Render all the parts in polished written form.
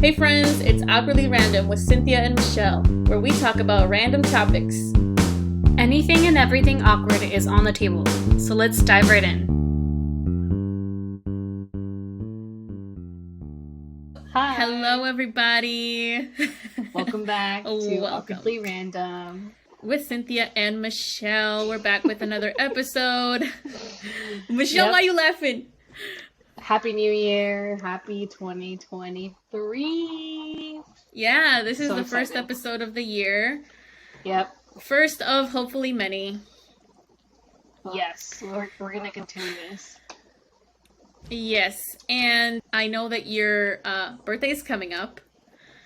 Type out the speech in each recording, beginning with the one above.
Hey friends, it's Awkwardly Random with Cinthya and Michelle, where we talk about random topics. Anything and everything awkward is on the table, so let's dive right in. Hi. Hello everybody. Welcome back to Welcome. Awkwardly Random. With Cinthya and Michelle. We're back with another episode. Michelle, Yep. why are you laughing? Happy New Year. Happy 2023. Yeah, this is So the first excited. episode of the year. Yep. First of hopefully many. Yes. We're going to continue this. Yes, and I know that your birthday is coming up.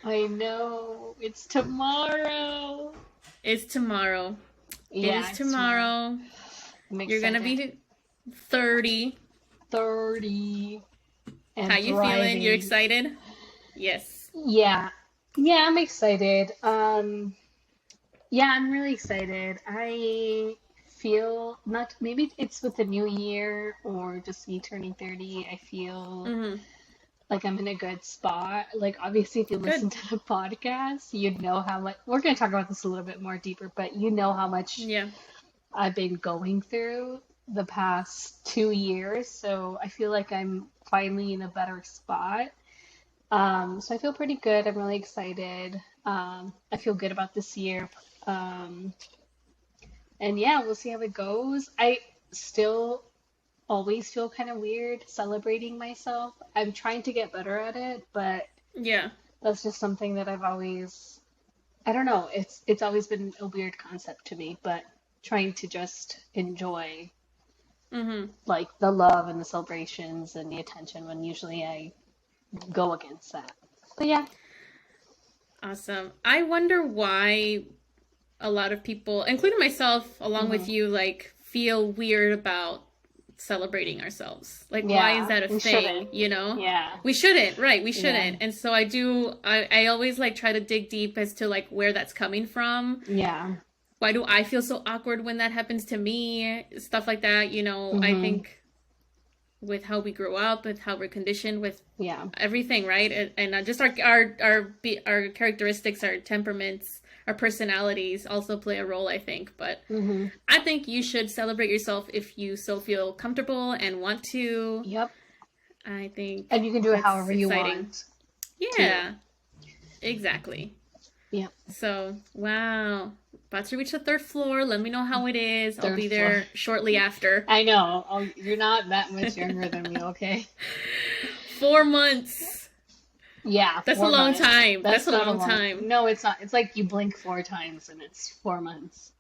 I know. It's tomorrow. It's tomorrow. Yeah, it is it's tomorrow. I'm You're gonna excited. be 30. 30. And How you thriving. feeling? You're excited? Yes. Yeah. Yeah, I'm excited. Yeah, I'm really excited. I feel not maybe it's with the new year or just me turning 30. I feel Mm-hmm. like I'm in a good spot. Like obviously if you listen Good. to the podcast, you'd know how much we're going to talk about this a little bit more deeper, but you know how much Yeah. I've been going through the past 2 years. So I feel like I'm finally in a better spot. So I feel pretty good. I'm really excited. I feel good about this year. Um, and yeah, we'll see how it goes. I still always feel kind of weird celebrating myself. I'm trying to get better at it, but Yeah. that's just something that I've always, I don't know, it's always been a weird concept to me, but trying to just enjoy Mm-hmm. like the love and the celebrations and the attention when usually I go against that. But yeah. Awesome. I wonder why a lot of people, including myself, along with Mhm. you, like feel weird about celebrating ourselves. Like, why is Yeah, that a we thing? shouldn't. You know? Yeah. We shouldn't, right? We Yeah. shouldn't. And so I always like try to dig deep as to like where that's coming from. Yeah. Why do I feel so awkward when that happens to me? Stuff like that, you know. I Hmm. think with how we grew up, with how we're conditioned, with Yeah. everything, right? And just our characteristics, our temperaments, our personalities also play a role, I think. But Hmm. I think you should celebrate yourself if you so feel comfortable and want to. Yep. I think And you can do it that's however you exciting. want. Yeah, exactly. Yep. So, wow. About to reach the third floor. Let me know how it is. I'll Third be there floor. shortly after. I know. Oh, you're not that much younger than me, okay? 4 months. Yeah, That's a 4 long months. time. That's a not long time. No, it's not. It's like you blink 4 times and it's 4 months.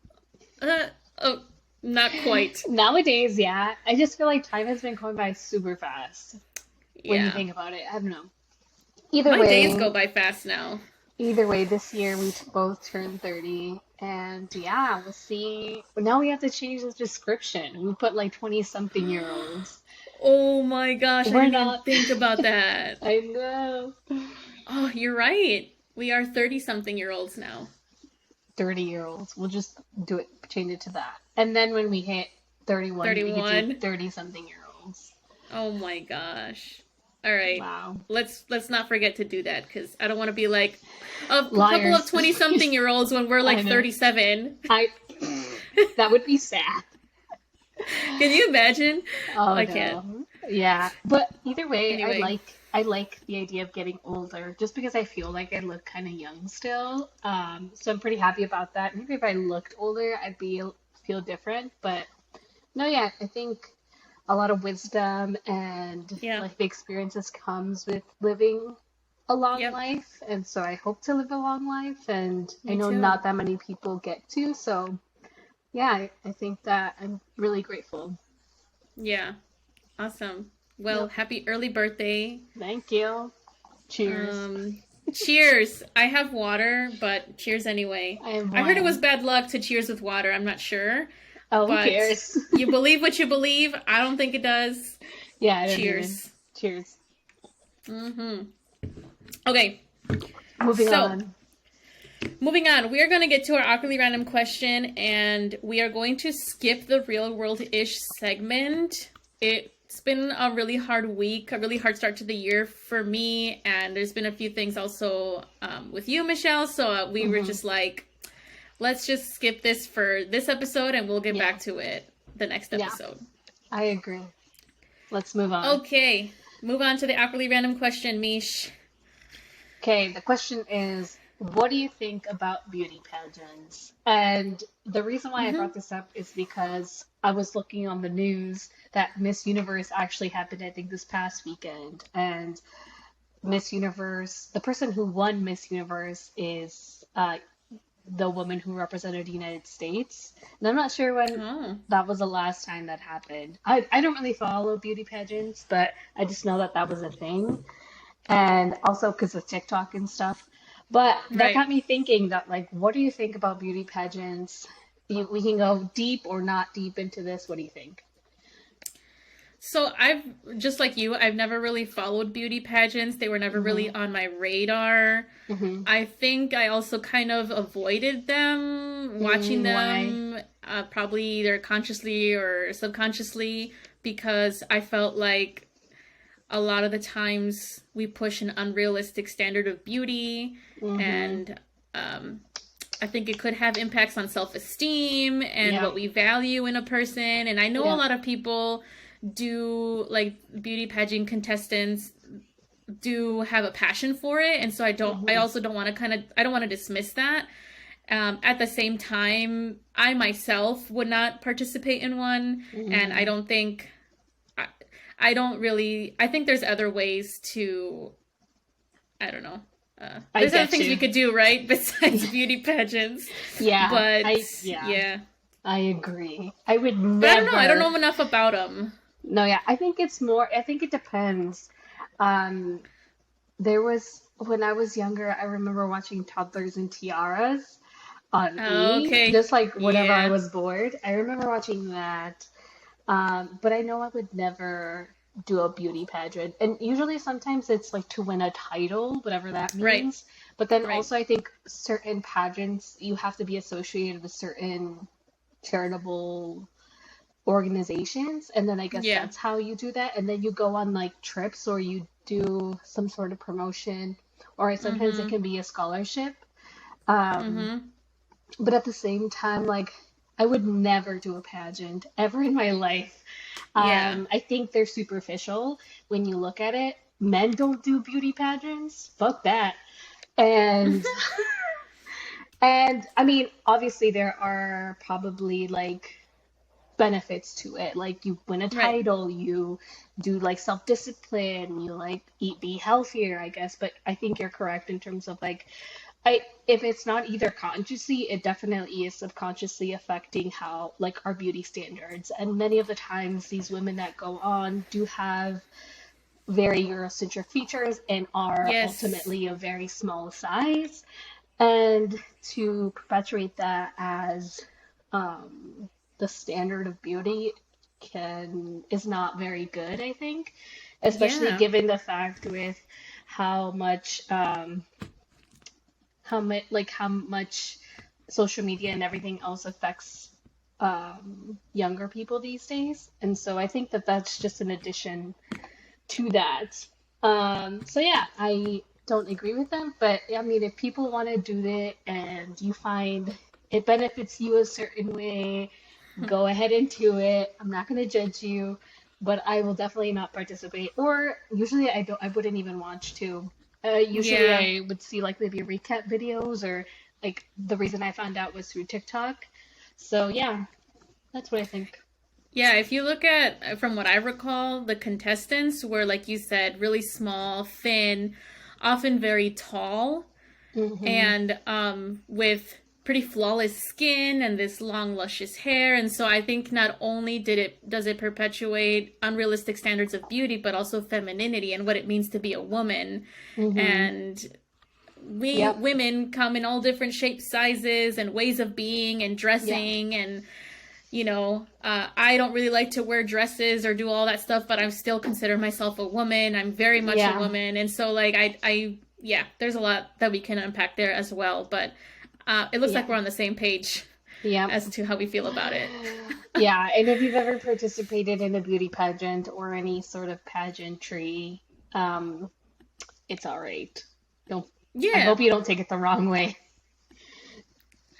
Oh, not quite. Nowadays, yeah. I just feel like time has been going by super fast when you Yeah. think about it. I don't know. Either My way, days go by fast now. this year we both turned 30. And yeah, we'll see. Now we have to change the description. We put like 20-something-year-olds. Oh my gosh, I We're didn't even not. think about that. I know. Oh, you're right. We are 30-something-year-olds now. 30-year-olds. We'll just do it, change it to that. And then when we hit 31, we can 31. do 30-something-year-olds. Oh my gosh. All right. Wow. Let's not forget to do that because I don't want to be like a couple Liars. of 20-something-year-olds when we're I like know. 37. That would be sad. Can you imagine? Oh, I no. can't. Yeah. But either way, Anyway. I like the idea of getting older just because I feel like I look kind of young still. So I'm pretty happy about that. Maybe if I looked older, feel different. But no, yeah, I think a lot of wisdom and Yeah. like the experiences comes with living a long Yep. life. And so I hope to live a long life. And I Me know too. not that many people get to. So yeah, I think that I'm really grateful. Yeah. Awesome. Well, Yep. happy early birthday. Thank you. Cheers. Cheers. I have water, but cheers anyway. I have I heard it was wine. bad luck to cheers with water. I'm not sure. Oh, who But cares? you believe what you believe. I don't think it does. Yeah, I don't Cheers. even. Cheers. Mm-hmm. Okay. Moving So- on. Moving on, we are going to get to our awkwardly random question, and we are going to skip the real world-ish segment it's been a really hard week, a really hard start to the year for me, and there's been a few things also with you, Michelle. So we were just like, let's just skip this for this episode, and we'll get back to it the next episode. I agree. Let's move on. Okay, move on to the awkwardly random question, Mish. Okay, the question is, what do you think about beauty pageants? And the reason why I brought this up is because I was looking on the news that Miss Universe actually happened, I think, this past weekend. And Miss Universe, the person who won Miss Universe is the woman who represented the United States. And I'm not sure when that was the last time that happened. I don't really follow beauty pageants, but I just know that that was a thing. And also because of TikTok and stuff. But that got me thinking that, like, what do you think about beauty pageants? We can go deep or not deep into this. What do you think? So just like you, I've never really followed beauty pageants. They were never really on my radar. I think I also kind of avoided them, watching them, probably either consciously or subconsciously, because I felt like a lot of the times we push an unrealistic standard of beauty, and I think it could have impacts on self-esteem and what we value in a person. And I know a lot of people do, like, beauty pageant contestants do have a passion for it, and so I also don't want to I don't want to dismiss that. At the same time, I myself would not participate in one, and I don't think I think there's other ways to, I don't know. There's other things we could do, right? Besides beauty pageants. Yeah. But, I agree. I would never. But I don't know. I don't know enough about them. No, I think it depends. There was, when I was younger, I remember watching Toddlers and Tiaras on E! Just like whenever I was bored. I remember watching that. But I know I would never do a beauty pageant. And usually sometimes it's like to win a title, whatever that means. But then also I think certain pageants, you have to be associated with certain charitable organizations. And then I guess that's how you do that. And then you go on like trips, or you do some sort of promotion, or sometimes it can be a scholarship. But at the same time, like, I would never do a pageant ever in my life. I think they're superficial when you look at it. Men don't do beauty pageants. Fuck that. And and I mean, obviously there are probably like benefits to it. Like, you win a title, you do like self-discipline, you like be healthier, I guess. But I think you're correct in terms of like, if it's not either consciously, it definitely is subconsciously affecting how, like, our beauty standards. And many of the times these women that go on do have very Eurocentric features and are ultimately a very small size. And to perpetuate that as the standard of beauty is not very good, I think, especially given the fact with how much social media and everything else affects younger people these days. And so I think that that's just an addition to that. So yeah, I don't agree with them, but I mean, if people want to do it and you find it benefits you a certain way, go ahead and do it. I'm not going to judge you, but I will definitely not participate. Or usually I wouldn't even watch too. Usually I would see like maybe recap videos, or like the reason I found out was through TikTok. So yeah, that's what I think. Yeah, if you look at, from what I recall, the contestants were, like you said, really small, thin, often very tall, and with pretty flawless skin and this long, luscious hair. And so I think not only does it perpetuate unrealistic standards of beauty, but also femininity and what it means to be a woman. And women come in all different shapes, sizes, and ways of being and dressing. And, you know, I don't really like to wear dresses or do all that stuff, but I still consider myself a woman. I'm very much a woman. And so, like, I there's a lot that we can unpack there as well. But it looks like we're on the same page. Yeah. as to how we feel about it. Yeah, and if you've ever participated in a beauty pageant or any sort of pageantry, it's all right. Don't, I Yeah. hope you don't take it the wrong way.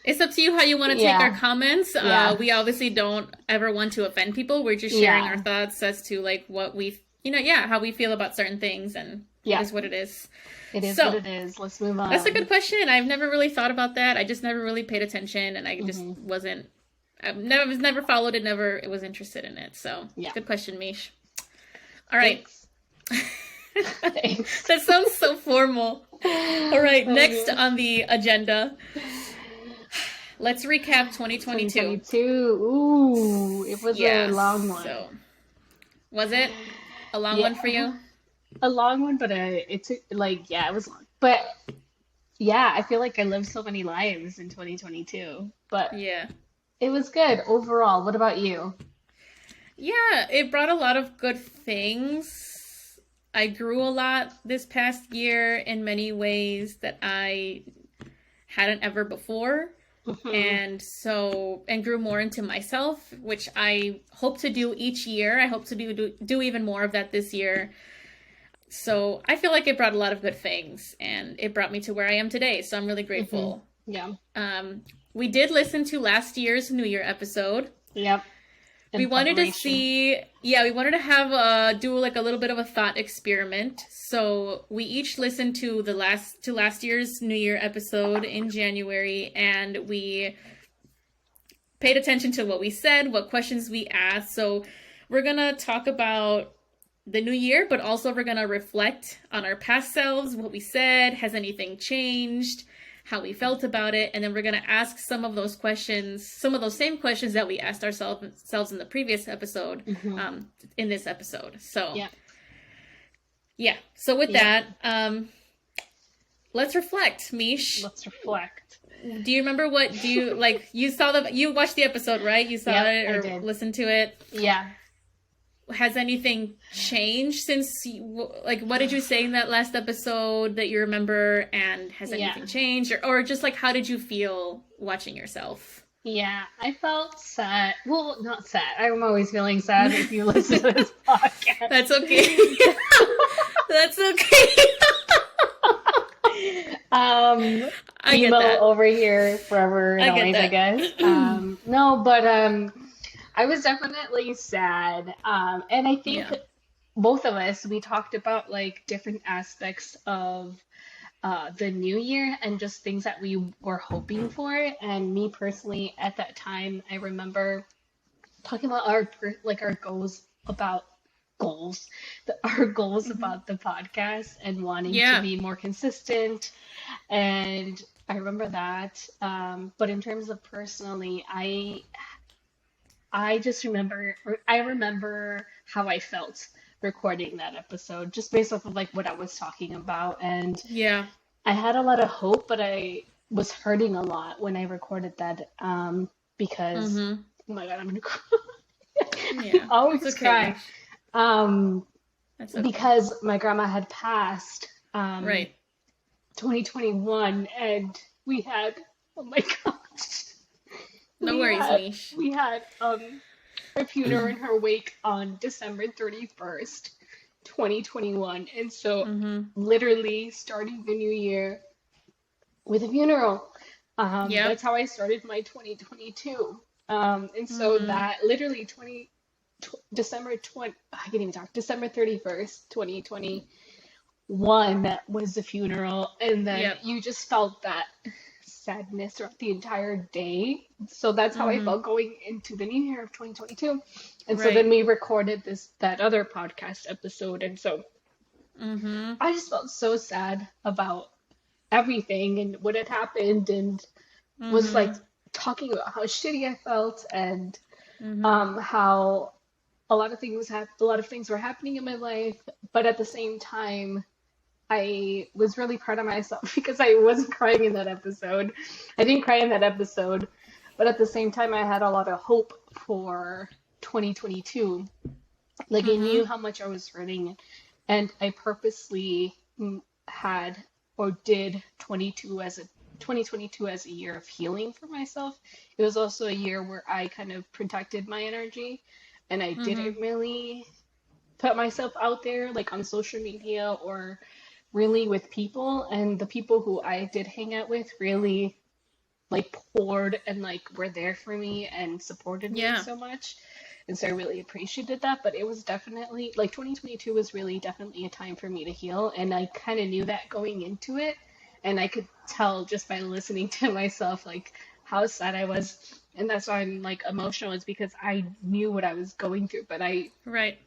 It's up to you how you want to take our Yeah. comments. Yeah. We obviously don't ever want to offend people. We're just sharing our Yeah. thoughts as to like what we, how we feel about certain things, and Yeah. it is what it is. It is So, what it is. Let's move on. that's a good question. I've never really thought about that. I just never really paid attention, and I just wasn't. I was never followed it. Never was interested in it. So, Yeah. good question, Mish. All right. Thanks. Thanks. That sounds so formal. All right. Next on the agenda. Let's recap 2022. 2022. Ooh, it was a long one. So, was it a long one for you? A long one, but it was long. But yeah, I feel like I lived so many lives in 2022. But Yeah. it was good overall. What about you? Yeah, it brought a lot of good things. I grew a lot this past year in many ways that I hadn't ever before. And grew more into myself, which I hope to do each year. I hope to do even more of that this year. So I feel like it brought a lot of good things, and it brought me to where I am today. So I'm really grateful. Yeah. We did listen to last year's New Year episode. Yep. We wanted to see, we wanted to have do like a little bit of a thought experiment. So we each listened to last year's New Year episode in January, and we paid attention to what we said, what questions we asked. So we're gonna talk about the new year, but also we're gonna reflect on our past selves, what we said, has anything changed, how we felt about it, and then we're going to ask some of those questions, some of those same questions that we asked ourselves in the previous episode, in this episode. So, So with that, let's reflect, Mish. Let's reflect. Do you remember you watched the episode, right? You saw it or listened to it? Yeah. Has anything changed since, what did you say in that last episode that you remember, and has anything changed, or just how did you feel watching yourself? Yeah, I felt sad. Well, not sad. I'm always feeling sad if you listen to this podcast. That's okay. That's okay. I get that. Over here forever and always, I guess. No, but I was definitely sad. And I think both of us, we talked about different aspects of the new year and just things that we were hoping for. And me personally, at that time, I remember talking about our goals about the podcast and wanting to be more consistent. And I remember that. But in terms of personally, I remember how I felt recording that episode, just based off of what I was talking about. And I had a lot of hope, but I was hurting a lot when I recorded that, because, oh my God, I'm gonna cry. I always cry. Because my grandma had passed, 2021, and we had, oh my gosh. No worries, Mish. We had her funeral in her wake on December 31st, 2021. And so literally starting the new year with a funeral. That's how I started my 2022. And so that literally December 31st, 2021 was the funeral. And then you just felt that sadness throughout the entire day. So that's how I felt going into the new year of 2022. And so then we recorded that other podcast episode. And so I just felt so sad about everything and what had happened, and was talking about how shitty I felt, and how a lot of things were happening in my life, but at the same time I was really proud of myself because I wasn't crying in that episode. I didn't cry in that episode, but at the same time, I had a lot of hope for 2022. I knew how much I was hurting, and I purposely had or did 22 as a 2022 as a year of healing for myself. It was also a year where I kind of protected my energy and I Mm-hmm. didn't really put myself out there like on social media or really with people. And the people who I did hang out with really like poured and like were there for me and supported me Yeah. so much. And so I really appreciated that. But it was definitely like 2022 was really definitely a time for me to heal. And I kind of knew that going into it. And I could tell just by listening to myself, like how sad I was. And that's why I'm like emotional, is because I knew what I was going through, but Right.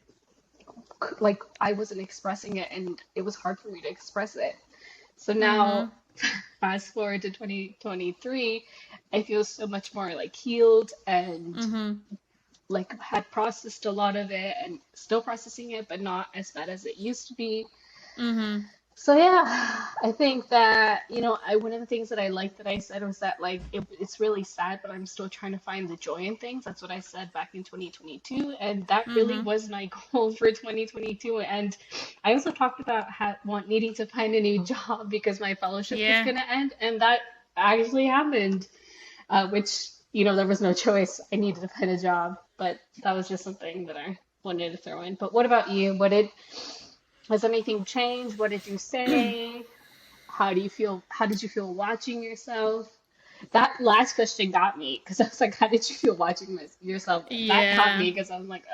I wasn't expressing it and it was hard for me to express it. So now, Mm-hmm. fast forward to 2023, I feel so much more like healed and Mm-hmm. like had processed a lot of it and still processing it, but not as bad as it used to be. Mm-hmm. So yeah, I think that, one of the things that I liked that I said was that like it's really sad, but I'm still trying to find the joy in things. That's what I said back in 2022, and that really Mm-hmm. was my goal for 2022. And I also talked about needing to find a new job because my fellowship was Yeah. going to end, and that actually happened. Which there was no choice. I needed to find a job, but that was just something that I wanted to throw in. But what about you? Has anything changed? What did you say? How do you feel? How did you feel watching yourself? That last question got me because I was like, how did you feel watching yourself? That got Yeah. me because I was like,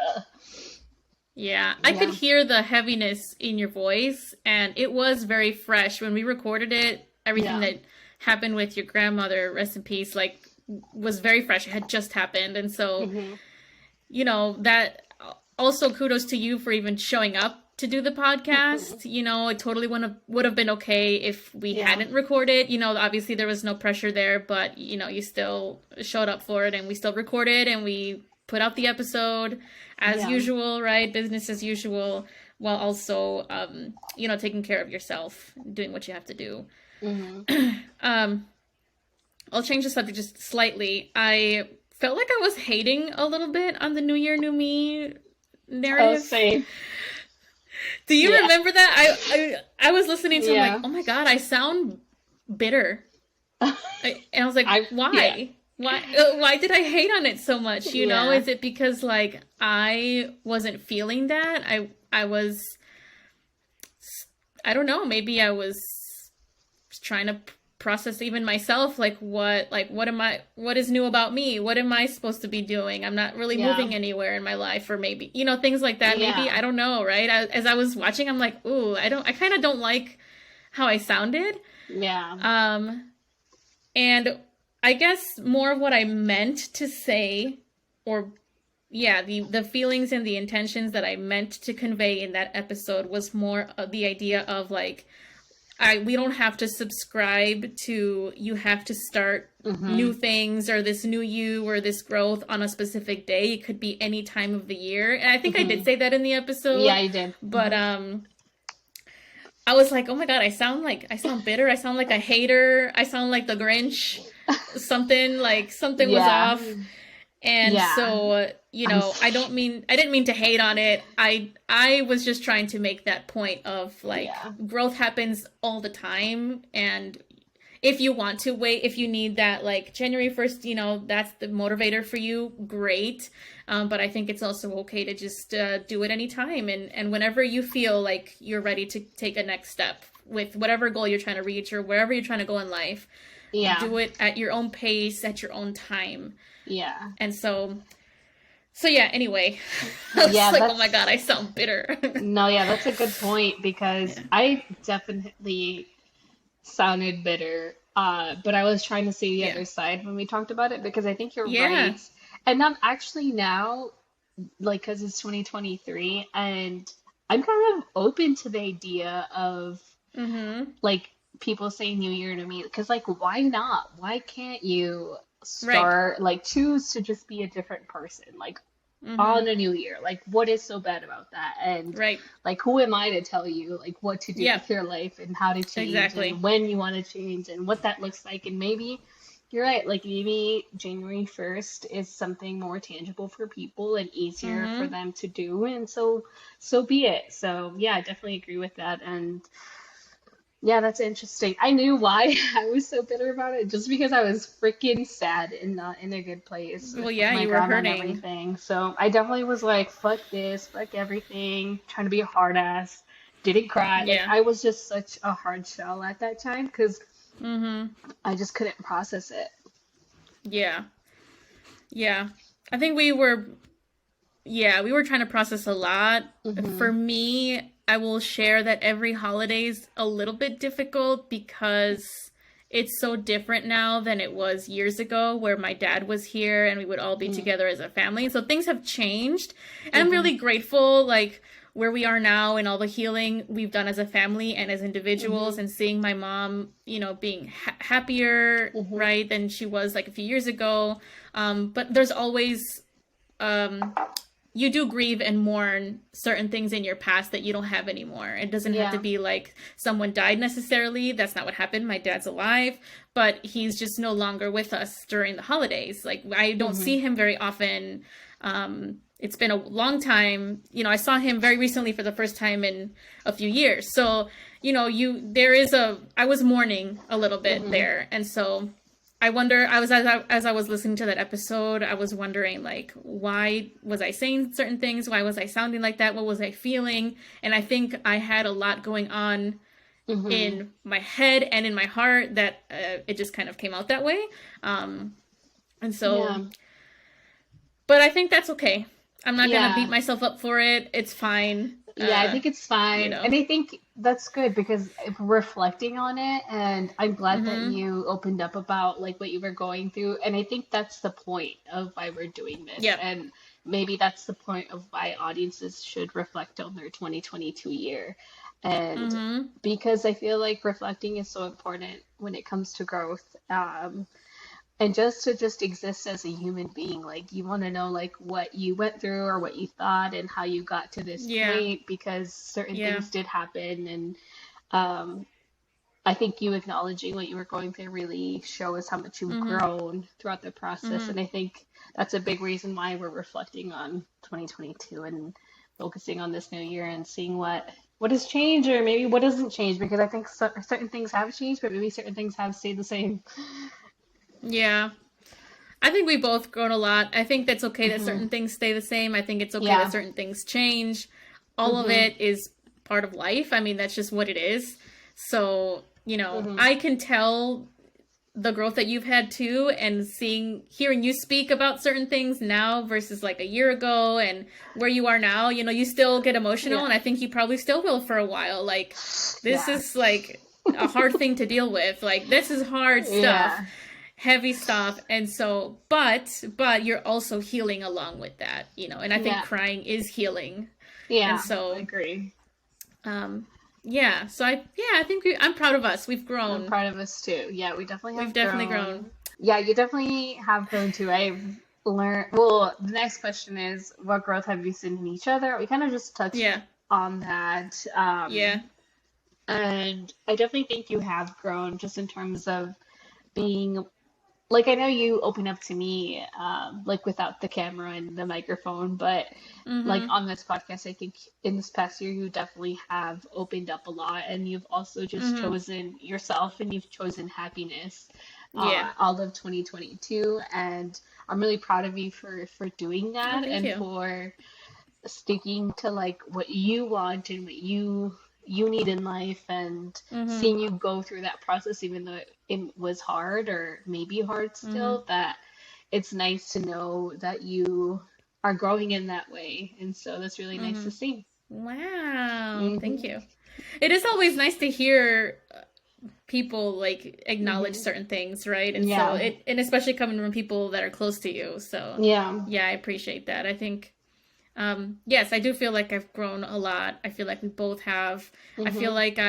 Yeah. I could yeah, hear the heaviness in your voice, and it was very fresh when we recorded it. Everything yeah, that happened with your grandmother, rest in peace, like was very fresh. It had just happened. And so, hmm, that also kudos to you for even showing up to do the hmm, podcast. It totally would have been okay if we yeah, hadn't recorded. Obviously there was no pressure there, but you still showed up for it, and we still recorded, and we put out the episode as yeah, usual, right? Business as usual, while also taking care of yourself, doing what you have to do. hmm. um I'll change the subject just slightly. I felt like I was hating a little bit on the New Year, New Me Oh, narrative. same. Do you Yeah, remember that? I was listening to. I'm like, yeah. oh my god, I sound bitter. And I was like, Yeah, why? Why did I hate on it so much? yeah, Is it because like I wasn't feeling that? I was, I don't know. Maybe I was trying to process even myself, like what is new about me, what am I supposed to be doing, I'm not really yeah, moving anywhere in my life, or maybe things like that. Maybe, yeah, I don't know, right? As I was watching, I'm like, ooh, I kind of don't like how I sounded. yeah. um and I guess more of what I meant to say, or yeah, the feelings and the intentions that I meant to convey in that episode was more of the idea of like, we don't have to subscribe to, you have to start Hmm. new things or this new you or this growth on a specific day. It could be any time of the year. And I think I Hmm. did say that in the Yeah, episode, you did. but Hmm. I was like, "Oh my god, I sound bitter. I sound like a hater. I sound like the Grinch. Something was Yeah, off." And yeah. so, I'm. I didn't mean to hate on it. I was just trying to make that point of like, Yeah, growth happens all the time, and if you want to wait, if you need that like January 1st, that's the motivator for you, great. But I think it's also okay to just do it anytime, and whenever you feel like you're ready to take a next step with whatever goal you're trying to reach or wherever you're trying to go in life, yeah, do it at your own pace, at your own time. yeah, And so yeah, anyway, I was yeah. like, oh my god, That's I sound bitter. no, yeah, that's a good point because Yeah. I definitely sounded bitter. But I was trying to see the Yeah. other side when we talked about it because I think you're Yeah. right. And I'm actually now, like, because it's 2023, and I'm kind of open to the idea of Mm-hmm. like people say New Year to me because like why not? Why can't you Right. start like choose to just be a different person like Mm-hmm. on a new year? Like what is so bad about that? And Right. like who am I to tell you like what to do Yeah. with your life and how to change Exactly. and when you want to change and what that looks like? And maybe you're right, like maybe January 1st is something more tangible for people and easier for Mm-hmm. them to do, and so be it. So yeah, I definitely agree with that. And Yeah, that's interesting. I knew why I was so bitter about it, just because I was freaking sad and not in a good place Well, with yeah, my you were grandma and hurting. everything. So I definitely was like, fuck this, fuck everything, trying to be a hard ass. Didn't cry. Like, Yeah. I was just such a hard shell at that time because Mm-hmm. I just couldn't process it. Yeah. Yeah. I think we were, yeah, we were trying to process a lot. For Hmm. me, I will share that every holiday's a little bit difficult because it's so different now than it was years ago, where my dad was here and we would all be Hmm. together as a family. So things have changed. And I'm Hmm. really grateful, like, where we are now and all the healing we've done as a family and as individuals, Hmm. and seeing my mom, being happier, Hmm. right, than she was like a few years ago. But there's always, um, you do grieve and mourn certain things in your past that you don't have anymore. It doesn't have to Yeah. be like someone died necessarily. That's not what happened. My dad's alive, but he's just no longer with us during the holidays. Like, I don't Hmm. see him very often. It's been a long time. I saw him very recently for the first time in a few years. So, I was mourning a little bit Hmm. there. And so I wonder, as I was listening to that episode, I was wondering, like, why was I saying certain things? Why was I sounding like that? What was I feeling? And I think I had a lot going on Hmm. in my head and in my heart that it just kind of came out that way. Um, and so, Yeah. but I think that's okay. I'm not gonna beat Yeah. myself up for it. It's fine. Yeah, I think it's You fine. know. And I think that's good because if reflecting on it, and I'm glad that Mm-hmm. you opened up about like what you were going through. And I think that's the point of why we're doing this. Yep. And maybe that's the point of why audiences should reflect on their 2022 year. And Mm-hmm. because I feel like reflecting is so important when it comes to growth. And just to just exist as a human being, like you want to know like what you went through or what you thought and how you got to this Yeah. point because certain Yeah. things did happen. And um I think you acknowledging what you were going through really shows how much you've Mm-hmm. grown throughout the process. Mm-hmm. And I think that's a big reason why we're reflecting on 2022 and focusing on this new year and seeing what has changed or maybe what doesn't change, because I think certain things have changed, but maybe certain things have stayed the same. Yeah. I think we both grown a lot. I think that's okay that Hmm. certain things stay the same. I think it's okay that Yeah. certain things change. All of Hmm. it is part of life. I mean, that's just what it is. So, Hmm. I can tell the growth that you've had too, and hearing you speak about certain things now versus like a year ago, and where you are now, you still get emotional, Yeah. and I think you probably still will for a while. Like, this Yeah. is like a hard thing to deal with. Like, this is hard stuff, Yeah. heavy stuff. And so, but you're also healing along with that, and I think Yeah. crying is healing. And Yeah. I so, agree. um yeah, so I think I'm proud of us. We've I'm grown. proud of us too. Yeah, we definitely We've have definitely grown. grown. Yeah, you definitely have grown too. I've learned. Well, the next question is, what growth have you seen in each other? We kind of just touched Yeah. on that. Yeah. And I definitely think you have grown just in terms of being like, I know you open up to me, like without the camera and the microphone, but like Mhm. on this podcast, I think in this past year, you definitely have opened up a lot, and you've also just Mhm. chosen yourself and you've chosen happiness, Yeah. all of 2022. And I'm really proud of you for doing Oh, that thank and you. for sticking to like what you want and what you need in life, and Mhm. seeing you go through that process even though it was hard or maybe hard Mhm. still, that it's nice to know that you are growing in that way, and so that's really nice to Mhm. see. Wow. Thank Hmm. you. It is always nice to hear people like acknowledge Hmm. certain things, right? And so Yeah. and especially coming from people that are close to you. So, Yeah. yeah, I appreciate that. I think, yes, I do feel like I've grown a lot. I feel like we both have. I feel Hmm. like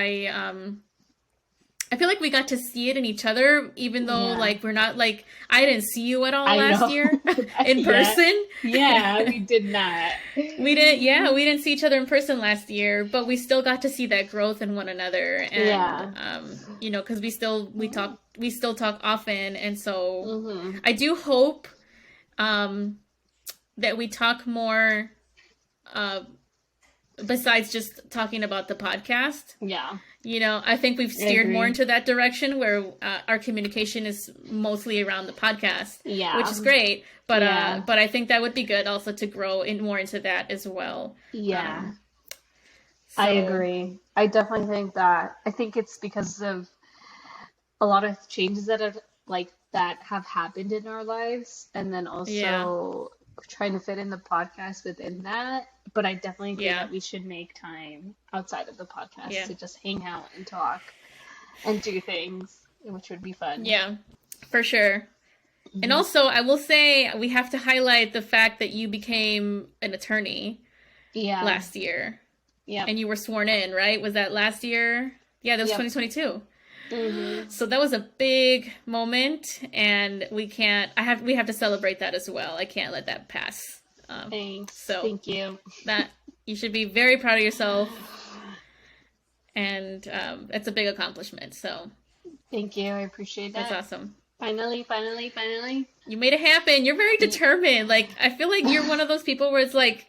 I feel like we got to see it in each other, even though Yeah. like we're not like, I didn't see you at all I last know. year in Yeah. person. Yeah, we did not. We didn't see each other in person last year, but we still got to see that growth in one another. And Yeah. because we still talk often. And so Hmm. I do hope um that we talk more uh besides just talking about the podcast. Yeah. You know, I think we've steered more into that direction where our communication is mostly around the podcast, which is great. But but I think that would be good also to grow more into that as well. Yeah. I agree. I definitely think that. I think it's because of a lot of changes that have happened in our lives, and then also trying to fit in the podcast within that. But I definitely agree that we should make time outside of the podcast to just hang out and talk and do things, which would be fun. Yeah, for sure. And also, I will say we have to highlight the fact that you became an attorney last year. Yeah. And you were sworn in, right? Was that last year? Yeah, that was 2022. Mm-hmm. So that was a big moment, and we have to celebrate that as well. I can't let that pass. Thanks. So thank you. That you should be very proud of yourself, and it's a big accomplishment. So thank you. I appreciate that. That's awesome. Finally. You made it happen. You're very determined. Like, I feel like you're one of those people where it's like,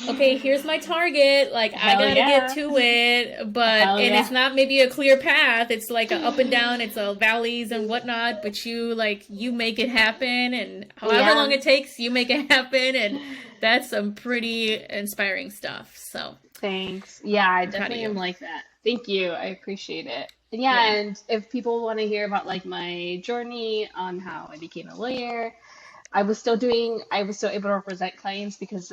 okay, here's my target. Like, I gotta get to it. But, it's not maybe a clear path. It's like a up and down. It's a valleys and whatnot. But you make it happen. And however long it takes, you make it happen. And that's some pretty inspiring stuff. So. Thanks. Yeah, I definitely am like that. Thank you. I appreciate it. And if people want to hear about like my journey on how I became a lawyer, I was still able to represent clients because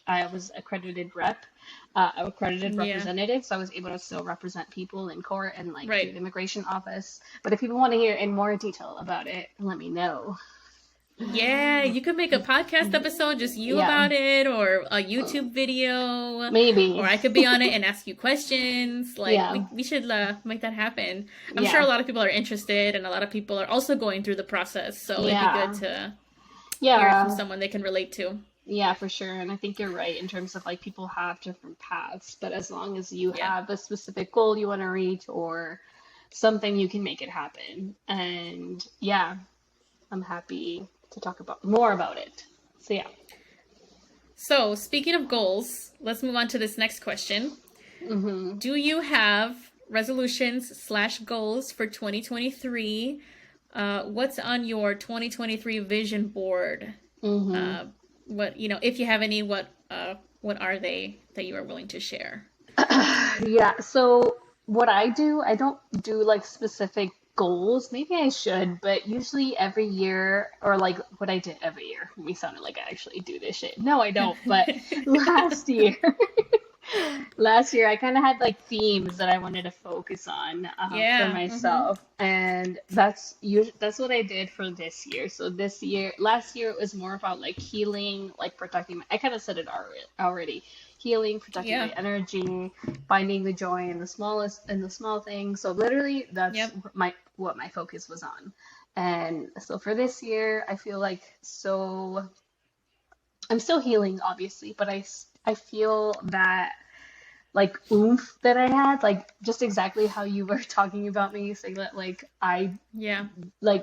I was accredited representative, so I was able to still represent people in court and through the immigration office. But if people want to hear in more detail about it, let me know. Yeah, you could make a podcast episode, just you about it, or a YouTube video. Maybe. Or I could be on it and ask you questions. We should make that happen. I'm sure a lot of people are interested, and a lot of people are also going through the process, so it'd be good to hear from someone they can relate to. Yeah, for sure. And I think you're right in terms of people have different paths, but as long as you have a specific goal you want to reach or something, you can make it happen. And I'm happy to talk more about it. So So speaking of goals, let's move on to this next question. Mm-hmm. Do you have resolutions/goals for 2023? What's on your 2023 vision board? Mm-hmm. If you have any, what are they that you are willing to share? So what I don't do specific goals. Maybe I should, but usually every year, or what I did every year. Me sounded like I actually do this shit. No, I don't. But last year I kind of had themes that I wanted to focus on for myself, and that's what I did for this year. So last year it was more about healing, protecting. I kind of said it already. Healing, protecting my energy, finding the joy in the small things. So literally, that's what my focus was on. And so for this year, I feel I'm still healing, obviously, but I feel that oomph that I had, just exactly how you were talking about me, saying that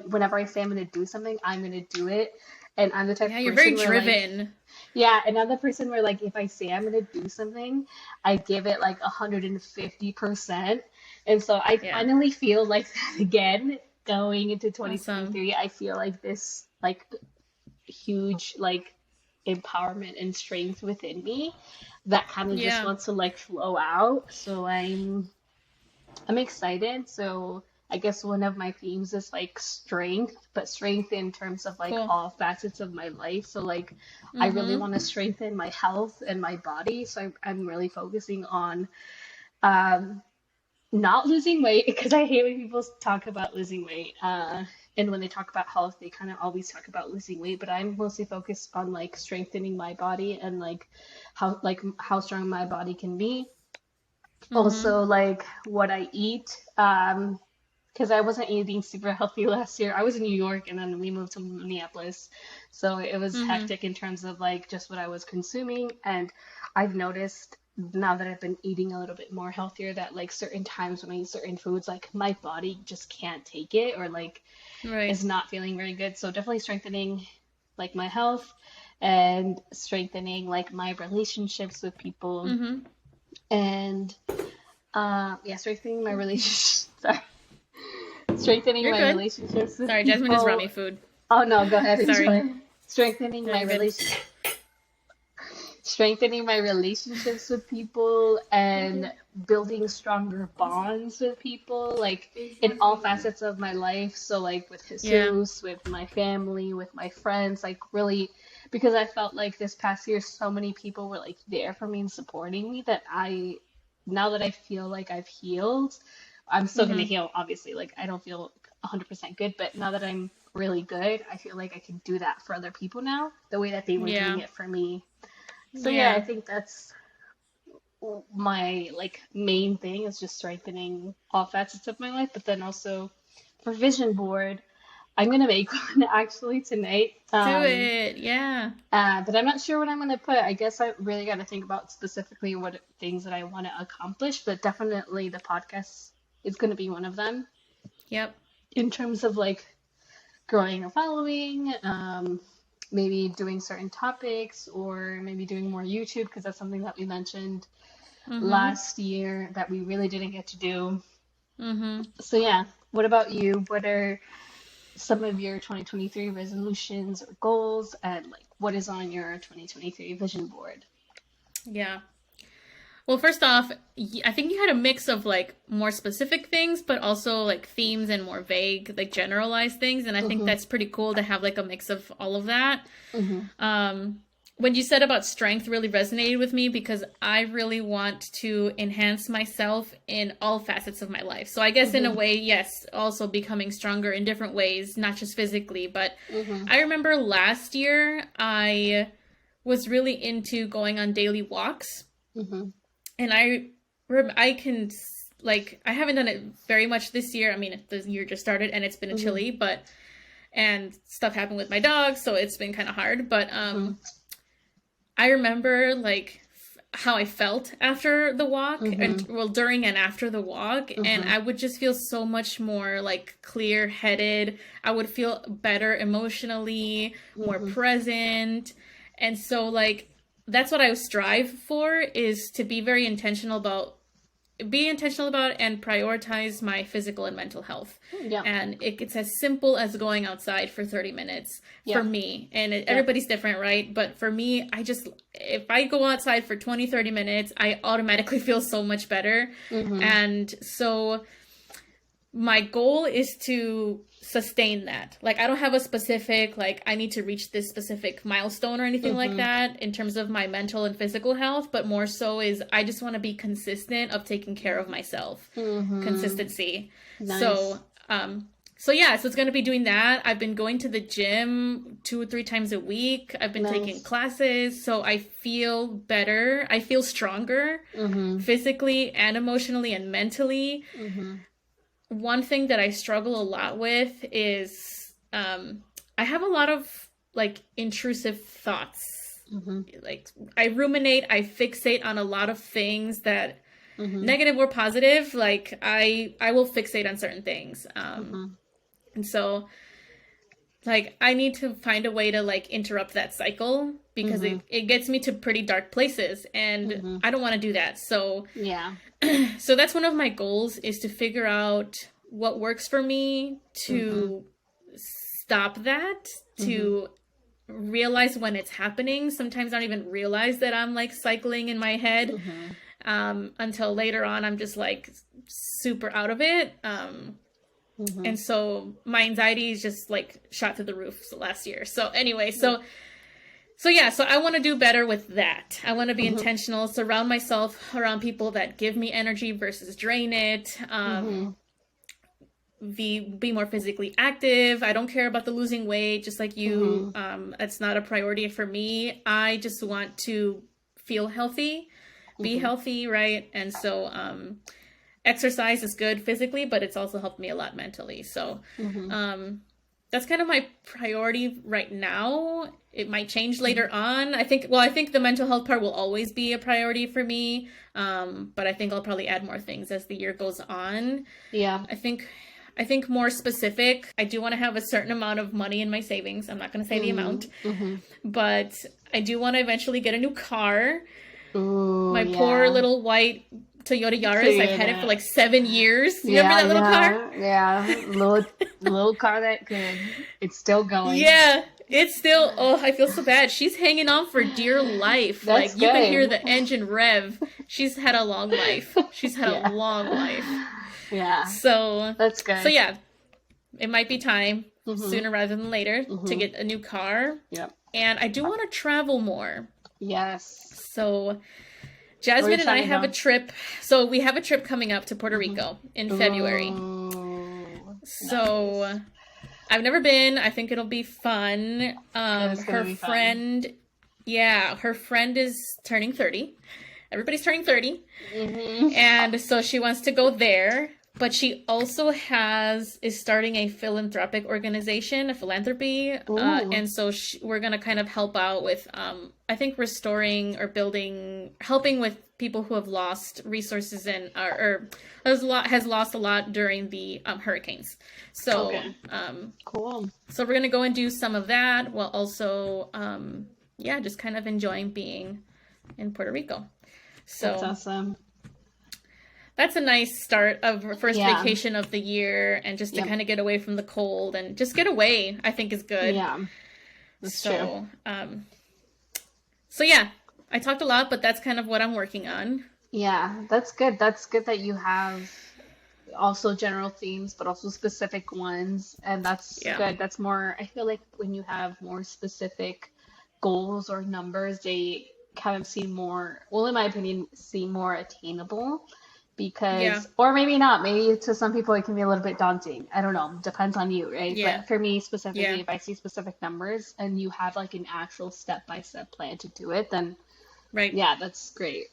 whenever I say I'm gonna do something, I'm gonna do it. And I'm the type of person you're very driven. And I'm the person where if I say I'm gonna do something, I give it 150%. And so I finally feel like that again going into 2023. Awesome. I feel this huge empowerment and strength within me that kind of just wants to flow out. So I'm excited. So I guess one of my themes is strength, but strength in terms of cool. all facets of my life. So I really want to strengthen my health and my body. So I'm really focusing on not losing weight, because I hate when people talk about losing weight. And when they talk about health, they kind of always talk about losing weight, but I'm mostly focused on strengthening my body and how strong my body can be. Mm-hmm. Also what I eat. Because I wasn't eating super healthy last year. I was in New York, and then we moved to Minneapolis. So it was hectic in terms of just what I was consuming. And I've noticed now that I've been eating a little bit more healthier that certain times when I eat certain foods, my body just can't take it, or is not feeling very good. So definitely strengthening my health. and strengthening like my relationships with people and strengthening my relationship. Sorry. Strengthening You're my good. relationships with Sorry, people. Jasmine just brought me food. Oh no, go ahead. Sorry. Enjoy. Strengthening Very my good. relationship. Strengthening my relationships with people and building stronger bonds with people, like in all facets of my life. So like with Jesus, with my family, with my friends, like really, because I felt like this past year so many people were like there for me and supporting me that now that I feel like I've healed, I'm still gonna heal, obviously. Like I don't feel 100% good, but now that I'm really good, I feel like I can do that for other people now, the way that they were doing it for me. So yeah, I think that's my like main thing is just strengthening all facets of my life. But then also for vision board, I'm gonna make one actually tonight. Do it, yeah. But I'm not sure what I'm gonna put. I guess I really got to think about specifically what things that I want to accomplish. But definitely the podcast is gonna be one of them. Yep. In terms of like growing a following, maybe doing certain topics or maybe doing more YouTube because that's something that we mentioned last year that we really didn't get to do. So yeah, what about you? What are some of your 2023 resolutions or goals, and like what is on your 2023 vision board? Yeah. Well, first off, I think you had a mix of like more specific things, but also like themes and more vague, like generalized things. And I think that's pretty cool to have like a mix of all of that. When you said about strength really resonated with me because I really want to enhance myself in all facets of my life. So I guess in a way, yes, also becoming stronger in different ways, not just physically. But I remember last year I was really into going on daily walks. And I can, like, I haven't done it very much this year. I mean, the year just started and it's been chilly, and stuff happened with my dog, so it's been kind of hard. But I remember, like, how I felt after the walk, and, well, during and after the walk, and I would just feel so much more, like, clear-headed. I would feel better emotionally, more present, and so, like, that's what I strive for, is to be very intentional about and prioritize my physical and mental health. And it's as simple as going outside for 30 minutes for me. And everybody's different, right? But for me, if I go outside for 20, 30 minutes, I automatically feel so much better. And so my goal is to sustain that. Like, I don't have a specific, like, I need to reach this specific milestone or anything like that in terms of my mental and physical health, but more so is I just want to be consistent of taking care of myself. Consistency. Nice. So it's going to be doing that. I've been going to the gym 2 or 3 times a week. I've been taking classes, so I feel better. I feel stronger physically and emotionally and mentally. One thing that I struggle a lot with is I have a lot of like intrusive thoughts. Like I ruminate, I fixate on a lot of things that negative or positive. Like I will fixate on certain things. And so like I need to find a way to like interrupt that cycle because it gets me to pretty dark places and I don't want to do that. So so that's one of my goals, is to figure out what works for me to stop that, to realize when it's happening. Sometimes I don't even realize that I'm like cycling in my head until later on I'm just like super out of it. And so my anxiety is just like shot through the roof last year. So anyway, so I want to do better with that. I want to be intentional, surround myself around people that give me energy versus drain it. Be more physically active. I don't care about the losing weight, just like you. That's not a priority for me. I just want to feel healthy, be healthy, right? And so exercise is good physically, but it's also helped me a lot mentally. So that's kind of my priority right now. It might change later on. I think the mental health part will always be a priority for me. But I think I'll probably add more things as the year goes on. I think I think more specific. I do want to have a certain amount of money in my savings. I'm not going to say the amount, but I do want to eventually get a new car. Ooh, My poor little white Toyota Yaris. I've had it for like 7 years. You remember that little car? Yeah, little car that could. It's still going. Yeah, it's still. Oh, I feel so bad. She's hanging on for dear life. That's like you can good. hear the engine rev. She's had a long life. She's had a long life. Yeah. So that's good. So yeah, it might be time sooner rather than later to get a new car. Yep. And I do want to travel more. Yes. So Jasmine and I have a trip. So we have a trip coming up to Puerto Rico in February. So nice. I've never been. I think it'll be fun. Her friend, fun. Yeah, her friend is turning 30. Everybody's turning 30. And so she wants to go there. But she also is starting a philanthropic organization, a philanthropy. And so we're going to kind of help out with, I think, restoring or helping with people who have lost resources and or has lost a lot during the hurricanes. So, cool. So we're going to go and do some of that while also, just kind of enjoying being in Puerto Rico. So that's awesome. That's a nice start of first vacation of the year, and just to kind of get away from the cold and just get away, I think is good. Yeah, that's true. So yeah, I talked a lot, but that's kind of what I'm working on. Yeah, that's good. That's good that you have also general themes, but also specific ones, and that's good. That's more. I feel like when you have more specific goals or numbers, they kind of seem more. Well, in my opinion, seem more attainable. Because, or maybe not, maybe to some people it can be a little bit daunting. I don't know. Depends on you, right? Yeah. But for me specifically, if I see specific numbers and you have like an actual step-by-step plan to do it, then yeah, that's great.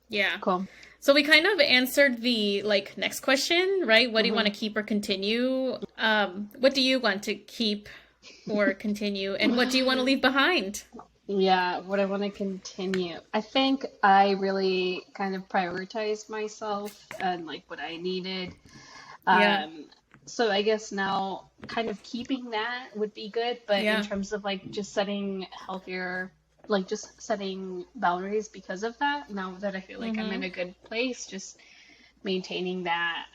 Yeah. Cool. So we kind of answered the next question, right? What do you want to keep or continue? What do you want to keep or continue? And what do you want to leave behind? Yeah, what I want to continue. I think I really kind of prioritized myself and what I needed. So I guess now kind of keeping that would be good, but in terms of just setting healthier, just setting boundaries because of that, now that I feel like I'm in a good place, just maintaining that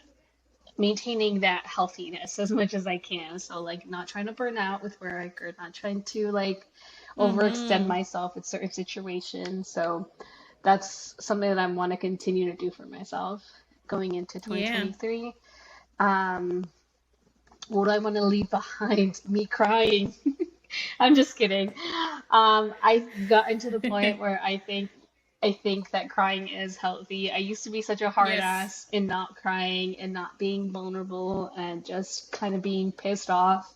healthiness as much as I can. So not trying to burn out with work or not trying to overextend myself in certain situations. So that's something that I want to continue to do for myself going into 2023. What do I want to leave behind? Me crying. I'm just kidding. I've gotten to the point where I think that crying is healthy. I used to be such a hard ass in not crying and not being vulnerable and just kind of being pissed off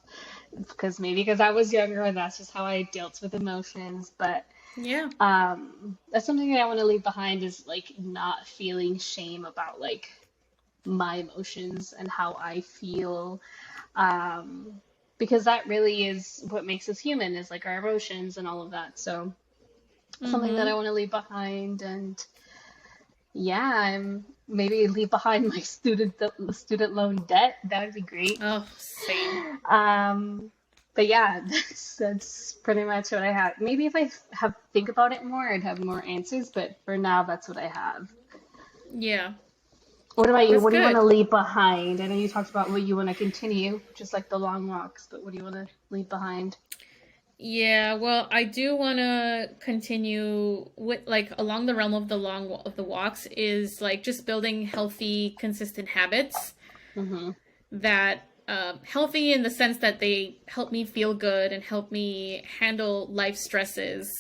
because I was younger and that's just how I dealt with emotions. But that's something that I want to leave behind is not feeling shame about my emotions and how I feel. Because that really is what makes us human is our emotions and all of that. So something that I want to leave behind, and maybe leave behind my student loan debt. That would be great. Oh, same. But yeah, that's pretty much what I have. Maybe if I think about it more, I'd have more answers. But for now, that's what I have. Yeah. What about you? That's what do you want to leave behind? I know you talked about what you want to continue, just the long walks. But what do you want to leave behind? Yeah, well, I do want to continue with along the realm of the walks is just building healthy, consistent habits that healthy in the sense that they help me feel good and help me handle life stresses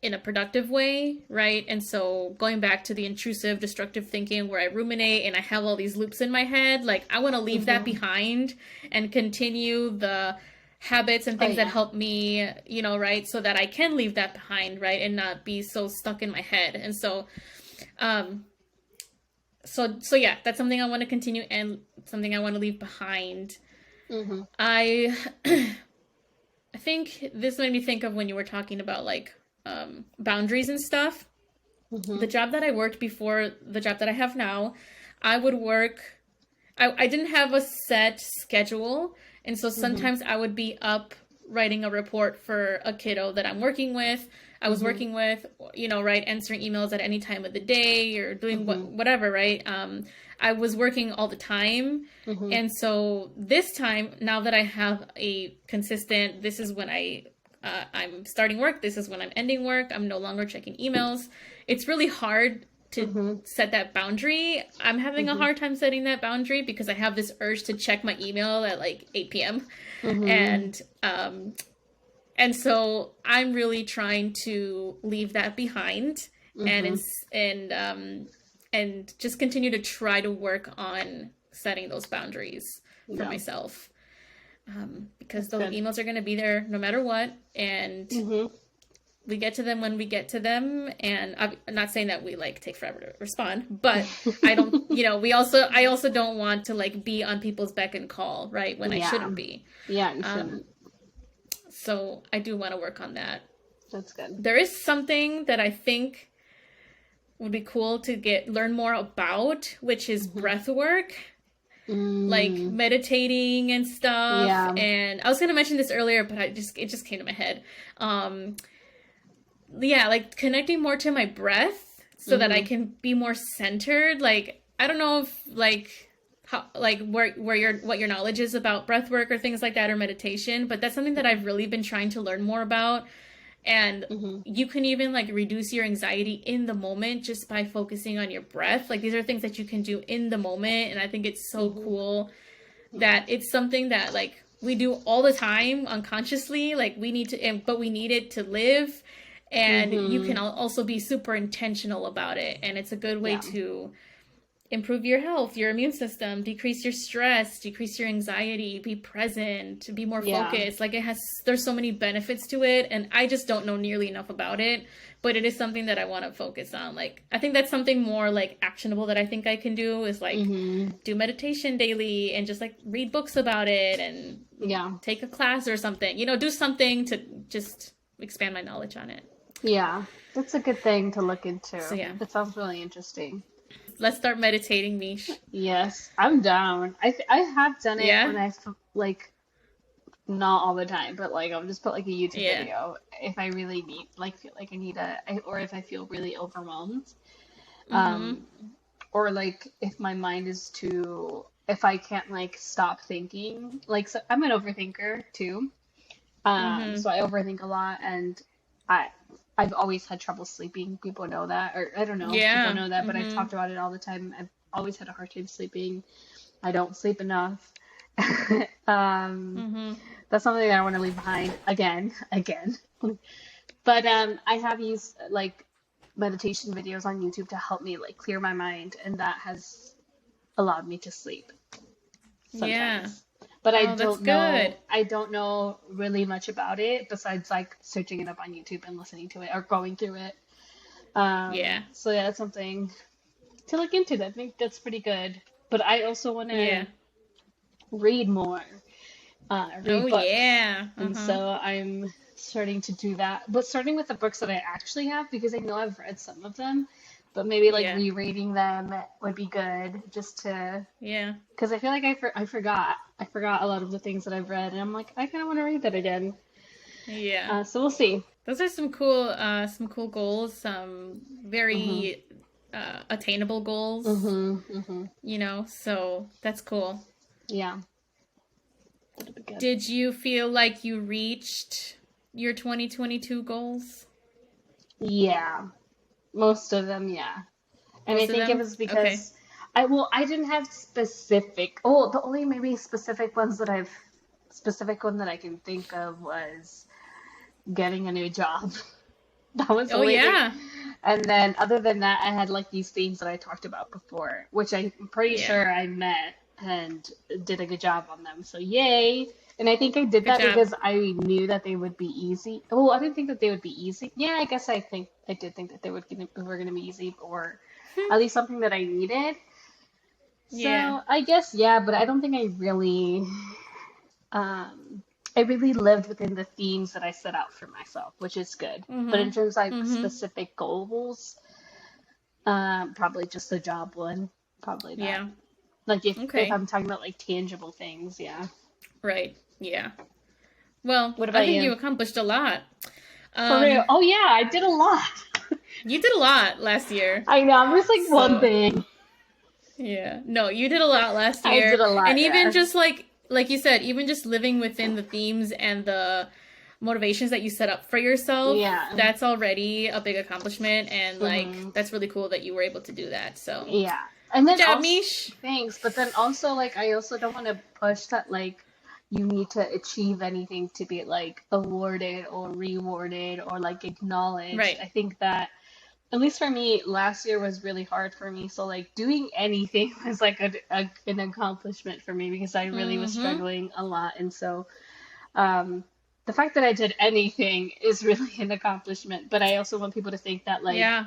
in a productive way, right? And so going back to the intrusive, destructive thinking where I ruminate and I have all these loops in my head, I want to leave that behind and continue the habits and things that help me, right? So that I can leave that behind, right? And not be so stuck in my head. And so, so yeah, that's something I want to continue and something I want to leave behind. I think this made me think of when you were talking about boundaries and stuff. The job that I worked before the job that I have now, I would work I didn't have a set schedule. And so sometimes I would be up writing a report for a kiddo that I'm working with. I was working with, right, answering emails at any time of the day or doing whatever, right? I was working all the time. And so this time, now that I have a consistent, this is when I'm starting work, this is when I'm ending work, I'm no longer checking emails. It's really hard to set that boundary. I'm having a hard time setting that boundary because I have this urge to check my email at like 8 p.m. And so I'm really trying to leave that behind and just continue to try to work on setting those boundaries for myself. Because those emails are going to be there no matter what. And we get to them when we get to them. And I'm not saying that we like take forever to respond, but I don't, I also don't want to like be on people's beck and call, right? When I shouldn't be. Yeah, you shouldn't. So I do want to work on that. That's good. There is something that I think would be cool to learn more about, which is breath work. Like meditating and stuff. Yeah. And I was going to mention this earlier, but it just came to my head. Like connecting more to my breath so that I can be more centered. Like, I don't know if like how, like what your knowledge is about breath work or things like that or meditation, but that's something that I've really been trying to learn more about. And you can even like reduce your anxiety in the moment just by focusing on your breath. Like these are things that you can do in the moment. And I think it's so cool that it's something that like we do all the time unconsciously. Like we need to, but we need it to live. And you can also be super intentional about it. And it's a good way to improve your health, your immune system, decrease your stress, decrease your anxiety, be present, be more focused. Like there's so many benefits to it. And I just don't know nearly enough about it, but it is something that I want to focus on. Like, I think that's something more like actionable that I think I can do is like do meditation daily and just like read books about it and take a class or something, do something to just expand my knowledge on it. Yeah, that's a good thing to look into. So yeah. That sounds really interesting. Let's start meditating, Mish. Yes, I'm down. I have done it when I like, not all the time, but like I'll just put like a YouTube video if I really need, like feel like I need or if I feel really overwhelmed, or like if my mind is if I can't like stop thinking, like so I'm an overthinker too, so I overthink a lot, and I've always had trouble sleeping. People know that, or I don't know. People know that, but I've talked about it all the time. I've always had a hard time sleeping. I don't sleep enough. That's something that I want to leave behind again. But I have used like meditation videos on YouTube to help me like clear my mind, and that has allowed me to sleep sometimes. Yeah. But I don't know really much about it besides like searching it up on YouTube and listening to it or going through it. So yeah, that's something to look into. I think that's pretty good. But I also want to read more. Read books. And so I'm starting to do that. But starting with the books that I actually have, because I know I've read some of them. But maybe like rereading them would be good, just to because I feel like I forgot a lot of the things that I've read, and I'm like I kind of want to read that again. Yeah. So we'll see. Those are some cool goals, some very attainable goals. So that's cool. Yeah. Did you feel like you reached your 2022 goals? Yeah. One of them, yeah. And I think it was because I didn't have specific. Oh, the only maybe specific one that I can think of was getting a new job. That was the only thing. And then other than that, I had like these themes that I talked about before, which I'm pretty sure I met and did a good job on them. So yay. And I think I did that because I knew that they would be easy. Well, I didn't think that they would be easy. Yeah, I guess I did think that they were going to be easy, or at least something that I needed. So I guess, but I don't think I really lived within the themes that I set out for myself, which is good. But in terms of like specific goals, probably just the job one. Probably not. Like if Okay. I'm talking about like tangible things, yeah. Right. Yeah. Well, What I about think you? you accomplished a lot. For real? Um, Oh yeah, I did a lot. you did a lot last year. I know, I'm just like one So, thing. yeah. No, you did a lot last I did year. a And lot, even yeah. just like you said, even just living within the themes and the motivations that you set up for yourself, Yeah. that's already a big accomplishment. And like, Hmm. that's really cool that you were able to do that. So, Yeah. And good then job, also, Mish. thanks, but then also like I also don't want to push that like you need to achieve anything to be like awarded or rewarded or like acknowledged. Right. I think that at least for me, last year was really hard for me. So like doing anything was like an accomplishment for me because I really was Mm-hmm. struggling a lot. And so um, the fact that I did anything is really an accomplishment. But I also want people to think that like Yeah.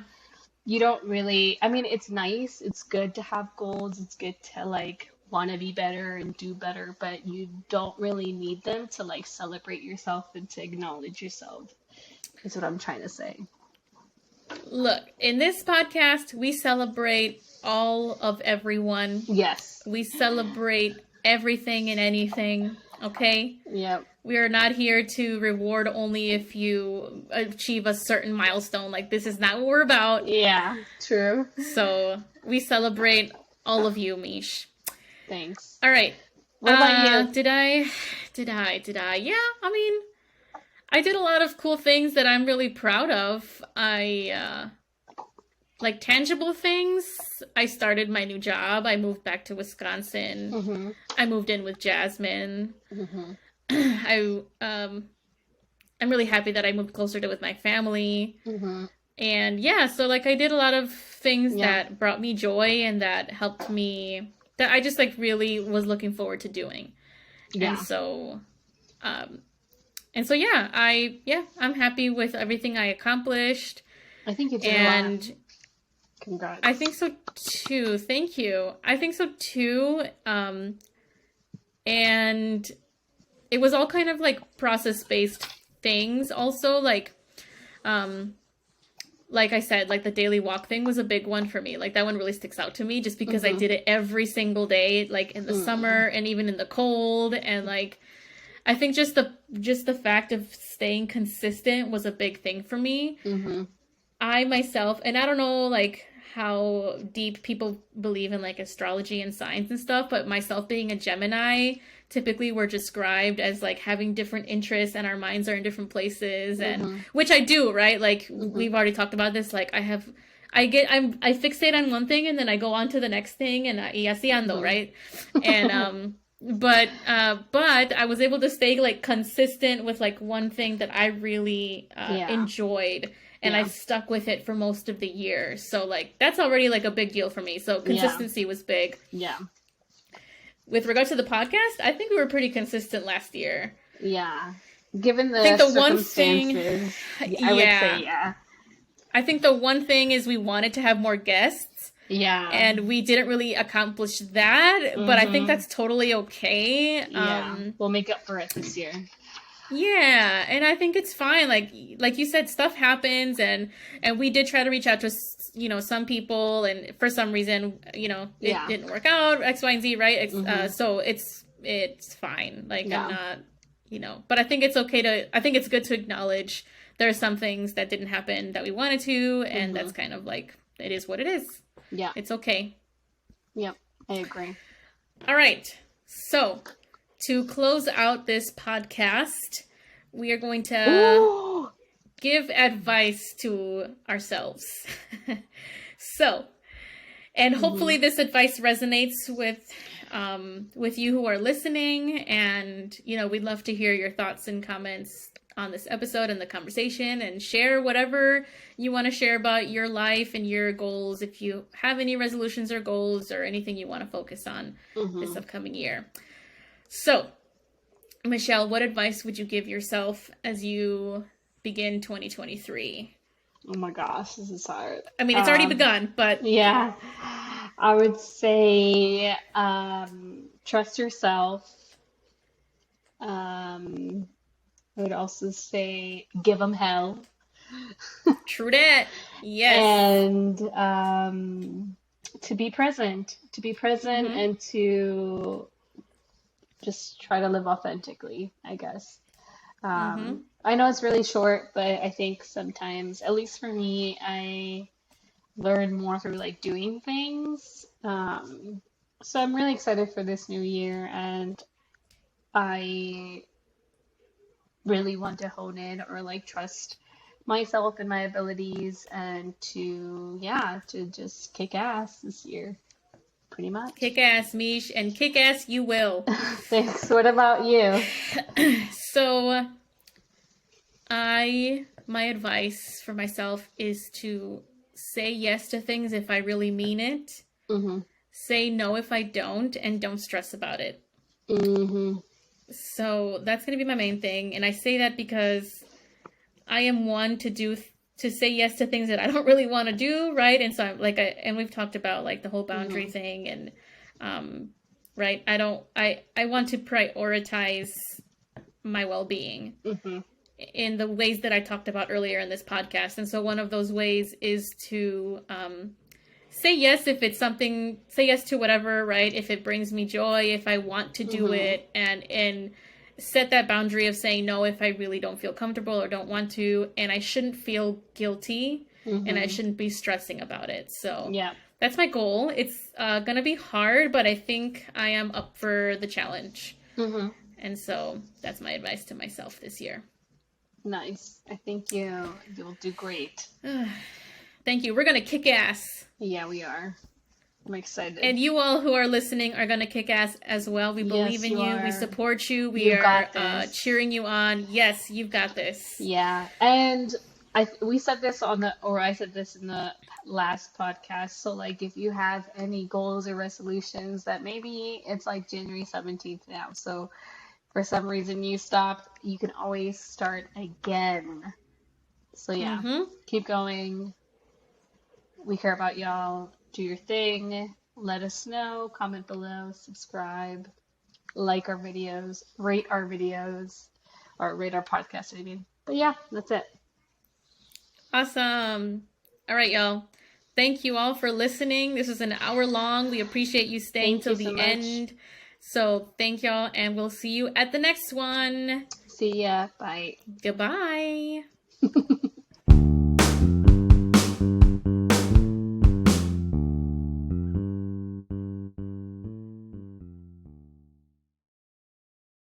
you don't really, I mean, it's nice, it's good to have goals, it's good to like want to be better and do better, but you don't really need them to like celebrate yourself and to acknowledge yourself, is what I'm trying to say. Look, in this podcast, we celebrate all of everyone. Yes. We celebrate everything and anything, okay? Yep. We are not here to reward only if you achieve a certain milestone. Like, this is not what we're about. Yeah, true. So, we celebrate all of you, Mish. Thanks. All right. What about you? Did I? Yeah, I mean, I did a lot of cool things that I'm really proud of. Like tangible things. I started my new job. I moved back to Wisconsin. Mm-hmm. I moved in with Jasmine. Mm-hmm. I'm really happy that I moved closer to with my family. Mm-hmm. And yeah, so like I did a lot of things Yeah. that brought me joy and that helped me that I just like really was looking forward to doing. Yeah. Um yeah, I'm happy with everything I accomplished. I think you did a lot. And Congrats. I think so too. Thank you. I think so too. And it was all kind of like process-based things. Also, like I said, like the daily walk thing was a big one for me. Like that one really sticks out to me just because I Mm-hmm. did it every single day, like in the summer and even in the cold. And like I think just the fact of staying consistent was a big thing for me. Mm-hmm. I myself, and I don't know like how deep people believe in like astrology and signs and stuff, but myself being a Gemini, typically we're described as like having different interests and our minds are in different places, and Mm-hmm. which I do, right? Like Mm-hmm. we've already talked about this. Like I fixate on one thing and then I go on to the next thing and y así ando, right? And but I was able to stay like consistent with like one thing that I really Yeah. enjoyed, and I Yeah. stuck with it for most of the year. So like that's already like a big deal for me. So Yeah. consistency was big. Yeah. With regards to the podcast, I think we were pretty consistent last year. Yeah. Given I think the the one thing, circumstances, I would say yeah. I think the one thing is we wanted to have more guests. Yeah. And we didn't really accomplish that, but I think Mhm. that's totally okay. Yeah. We'll make up for it this year. Yeah, and I think it's fine. Like you said, stuff happens, and we did try to reach out to some people, and for some reason it Yeah. didn't work out, X, Y, and Z, right? Mhm. So it's fine. Like Yeah. I'm not, but I think it's okay I think it's good to acknowledge there are some things that didn't happen that we wanted to, and that's kind of like it is what it is. Yeah. It's okay. Yep. I agree. All right. So, to close out this podcast, we are going to Ooh. give advice to ourselves. So, and hopefully this advice resonates with you who are listening, and we'd love to hear your thoughts and comments on this episode and the conversation, and share whatever you want to share about your life and your goals, if you have any resolutions or goals or anything you want to focus on this upcoming year. So, Michelle, what advice would you give yourself as you begin 2023? Oh my gosh, this is hard. I mean, it's already begun, but Yeah. I would say trust yourself. I would also say give them hell. true that. Yes. And to be present, and to just try to live authentically, I guess. I know it's really short, but I think sometimes, at least for me, I learn more through like doing things. So I'm really excited for this new year, and I really want to hone in or like trust myself and my abilities and to just kick ass this year, pretty much. Kick ass, Mish, and kick ass you will. Thanks. What about you? So, my advice for myself is to say yes to things if I really mean it. Say no if I don't, and don't stress about it. So that's going to be my main thing. And I say that because I am one to say yes to things that I don't really want to do, right? And so I'm like, and we've talked about like the whole boundary thing, and right, I want to prioritize my well-being in the ways that I talked about earlier in this podcast. And so one of those ways is to say yes if it's something, say yes to whatever, right? If it brings me joy, if I want to do it, and set that boundary of saying no if I really don't feel comfortable or don't want to, and I shouldn't feel guilty, and I shouldn't be stressing about it. So Yeah. that's my goal. It's gonna be hard, but I think I am up for the challenge. And so that's my advice to myself this year. Nice. I think you'll do great. Thank you. We're gonna kick ass. Yeah, we are. I'm excited. And you all who are listening are going to kick ass as well. We believe in you. We support you. We are cheering you on. Yes, you've got this. Yeah. And I said this in the last podcast. So like if you have any goals or resolutions that maybe it's like January 17th now. So for some reason you stopped, you can always start again. So yeah, keep going. We care about y'all. Do your thing. Let us know. Comment below. Subscribe. Like our videos. Rate our videos. Or rate our podcast, I mean. But yeah, that's it. Awesome. All right, y'all. Thank you all for listening. This was an hour long. We appreciate you staying till the end. So thank y'all, and we'll see you at the next one. See ya. Bye. Goodbye.